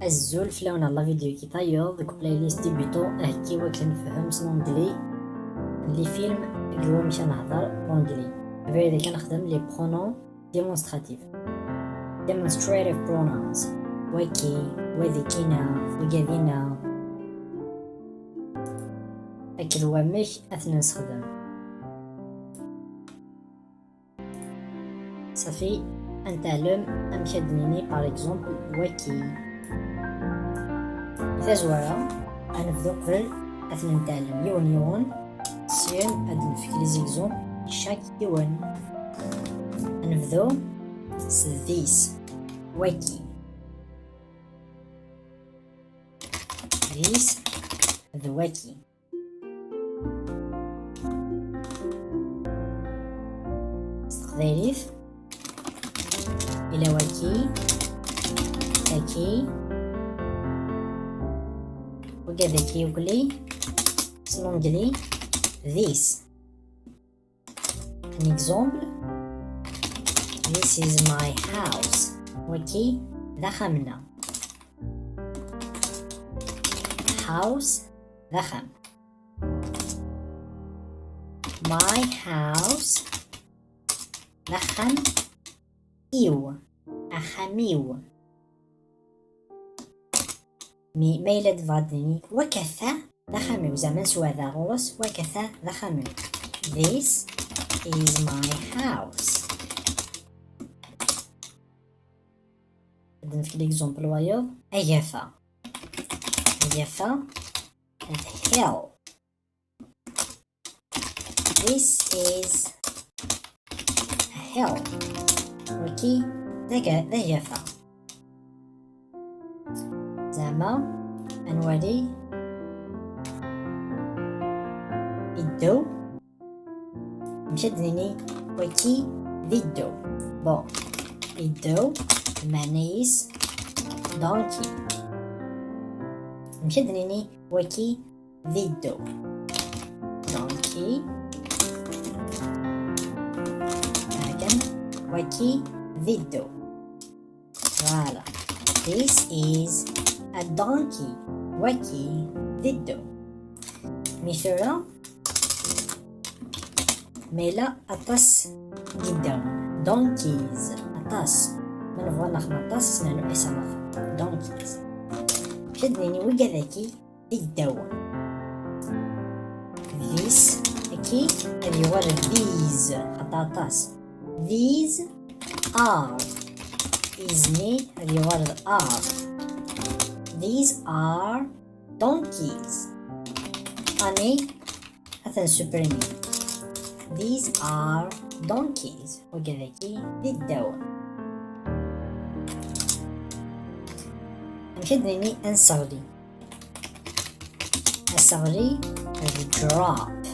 الزول فلاونا لا فيديو كي طايو دوك بلايليست ديبيتو هكي واك نفهم سنونجلي لي فيلم قوا مشى نهضر لونجلي بعدا كنخدم لي برونون ديمونستراتيف demonstrative pronouns وكي وذكينا وكذينا أكل ومش أثناء نستخدم صافي نتعلم أمشي دنيني باغ اكزومبل وكي إذا زوارا غنبدو قبل أثناء نتعلم يون سين أدن في لي زيكزومبل شاك يون نبدو this وكي this the وكي استخداريف إلى وكي أكي وكذا كي وكلي سنونجلي this an example this is my house وكي ذخمنا house ذخم my house ذخم إيو أخميو ميلا دفادني وكثا ذخميو زمن سوا ذا غوص وكثا ذخميو this is my house بدنا في ليكزومبل وايض أيافا hill this is a hill وكي ذا يافا زعما نوري الدو مشدني وكي ذي الدو بون الدو معنيس دونكي مشدني وكي ذي الدو دونكي وكي ذيدو فوالا this is a donkey وكي ذيدو مثلا ميلا أطاس جدا donkeys أطاس من نبغى نخدم أطاس سنانو إسماف donkeys شدني وكذاكي ذيدو this أكي اللي ورا these أطاس these are إزني اللي ورد are these are donkeys أني أثن سوبريني these are donkeys وكذاكي للدواء مشدني أنصغري drop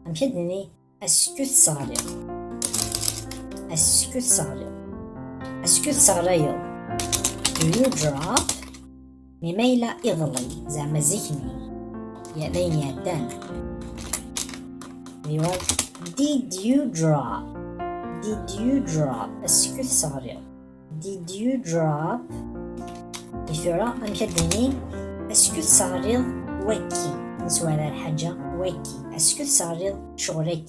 مشدني أسكت صغريض do you drop ميميلا إضلي زعما زكني يأذين يدان did you drop أسكت صغريض did you drop مثلا أمشدني أسكت صغريض وكي نسوى هذا الحاجة وكي أسكت صغريض شغلك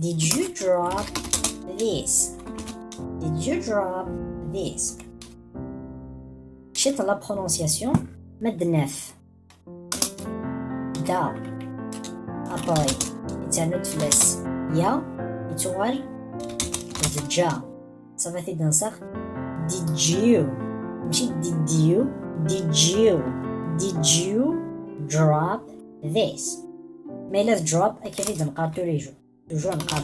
did you drop this شيت لا برونونسياسيون مد ناف دا اباي يتعنود فلاس يا يتوغال جا صافي تي دنسخ did you ماشي did you drop this ميلا drop اكيد نقار توريجو توجور نقار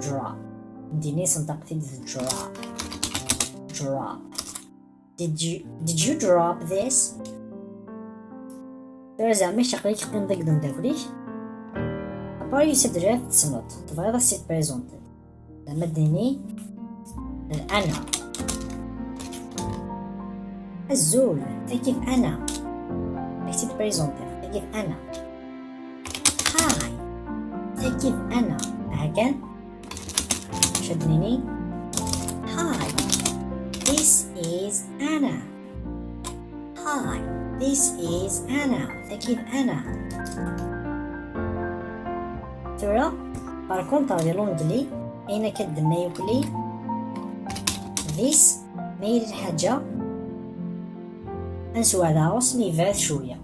drop ديني سنتقتي drop did you drop this ترى زعما شقليك قيم داك داكليش اباري يسدرات تصنط تبغي سيت بريزونتي زعما ديني انا الزول كيف انا سيت بريزونتي كيف انا هاي كيف انا هكا شدنيني Hi, this is Anna. Hi, this is Anna. كيف أنا؟ ثورة باركونطا ديال لونجلي أين كدنا يوكلي this ما يريد حاجة نسوا داوس نيفاث شوية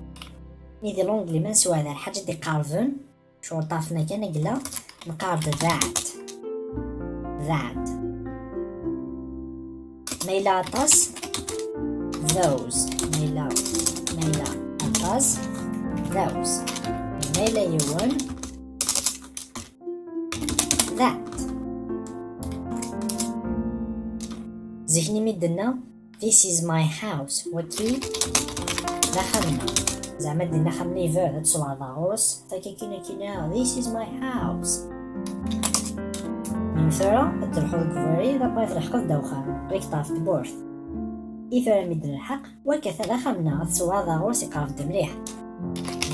نيدي لونجلي ما نسوا هذا الحاجة دي قارفن شو طافنا كان قلا نقارد that ميلا طاس those ميلا طاس those ميلا يون that زهني مدنا this is my house وكي دخلنا زعما دينا خمني فير تسوى ضاغوس فكي كينا this is my house من ثورة تروحو الكفوري دابا يفرحكو الدوخان ريك طاف بورث إثورة مدنا الحق وكذا خمنا تسوى ضاغوس يقارد مليح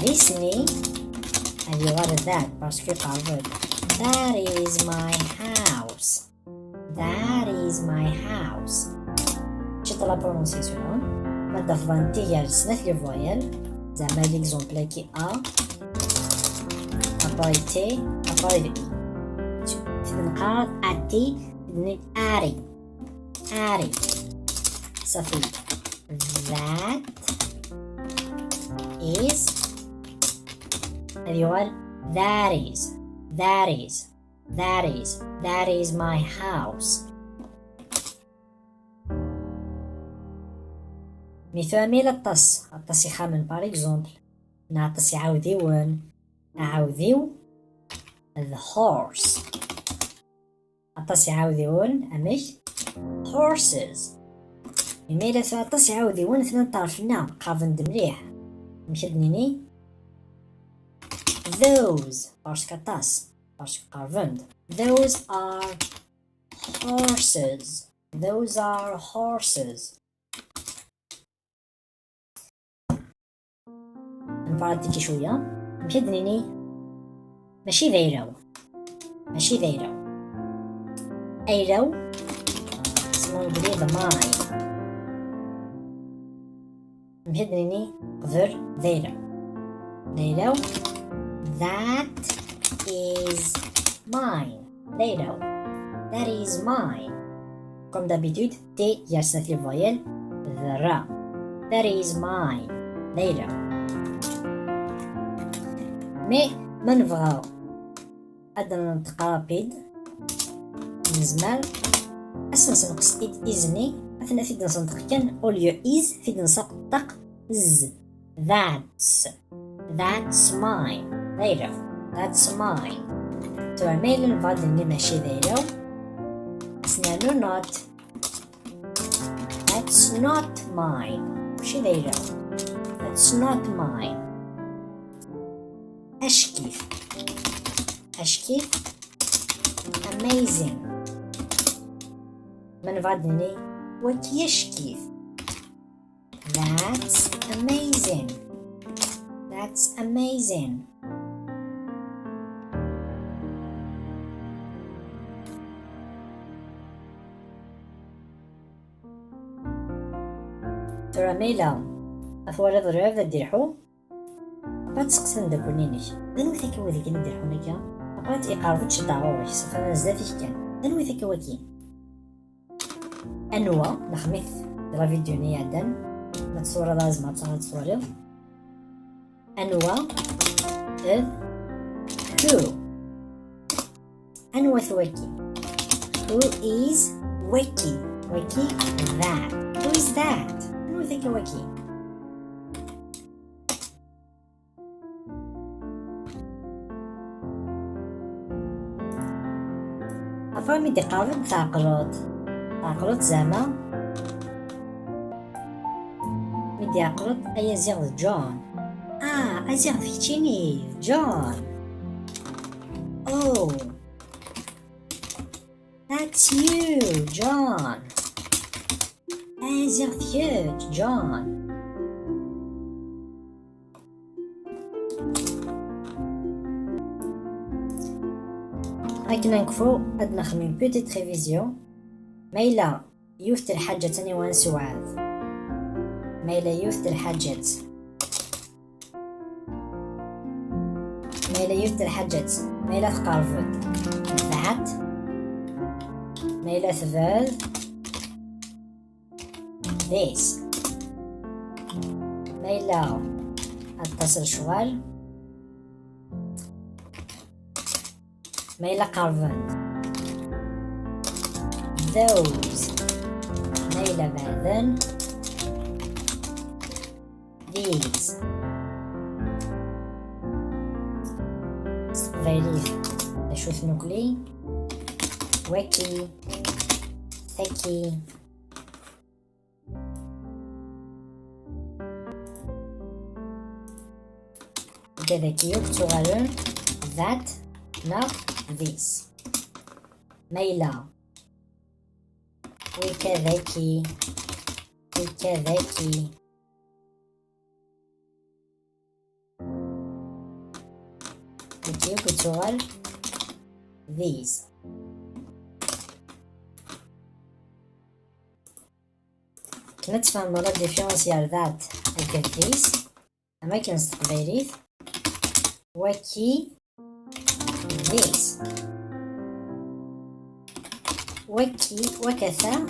ذيسني هادي غير ذات باسكو قارد that is my house شفت لا برونونسيسيون مادة فانتي هي سنة الفويل زعما ليكزومبل كي اباري تي اباري بي نقارد اتي اري صافي that is هادي غير that is my house مثامل الطس يخامن بار اكزومبل نعطس يعاوديون نعاوديو the horse الطس يعاوديون امش horses ميلا الطس يعاوديون اثنين طرفنا قافن مليح مشدنيني those بارسك الطس بارسك قارفند those are horses نفردكي شوية مشدنيني ماشي ذيرو ايرو اسمو بلي ضماي مشدنيني غير ذيرو that is mine comme d'habitude T يرسل لي فويل ذرا that is mine ذيرو مي ما نبغاو عندنا ننطق رابيد نزمر اساس نقص إذني مثلا فيد نصنطق كان اوليو إز فيد نصنطق ز that's mine ذيرو that's mine تعمل الفاد اللي ماشي ذيرو سنانو not that's not mine ماشي ذيرو that's not mine أشكيف amazing من بعدني وكيشكيف that's amazing ترى ميلا أفوال ضروري ذا ديرحو بعد سقسن داكونينيش دانو ثاك هو ذاك ندير حناكا بقات يقاربو تشدعوش صافي نزل فيه كان دانو ثاك هو كاين انوا نخميث لا فيديو ني عدن ما تصور لازم تصوري انوا اذ who انوا ثوكي who is wiki that who is that انوا ثاك هو كاين فامي دي قارب تعقلوت زعما ميدي عقلوت ايا زيغ جون ازيغ فيتيني جون oh that's you John ازيغ فيوت جون هاكنا نكفو هاد نخمم بوتيت ريفيزيون ما إلا يوثر حاجة تاني وانسوعات ميلا يوث الحاجات، ميلا يوث الحاجات، ميلا تقارفت ذات، ميلا ثبال this، ميلا اتصل شوال، ميلا قارفت those، ميلا بعدن these، استقباليث نشوف نقلي وكي ثكي، كذاكيو تغالون that not this، ميلا وكذاكي وكذاكي، كيو كتغال these. كنا تفهمنا لا ديفيرونسيال ذات هكا these أماكن استقباليث وكي this، وكي وكثا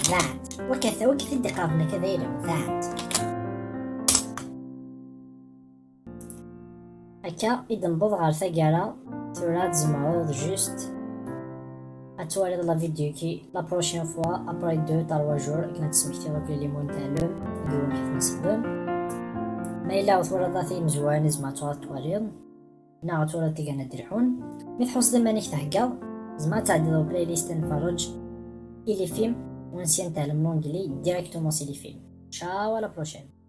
ذات، وكثا وكثا دقابنا كذا ذات هكا. إذا نبض غير ثقالة ثورا تزمرض جوست اتوالي لا فيديو كي لا بروشين فوا ابري 2 3 جور كنا تسمحتي روكلي لي مونتالم نديرو نحيف نسبم ما الا وثورا ذاتي مزوان زعما تواليض نا تورا تيغانا ديرحون مي تحوس دما نيك تهكا زعما تعدي لو بلاي ليست نفرج إلي فيلم ونسيان تعلم لونجلي ديريكتومون سي لي فيلم. شاو لا بروشين.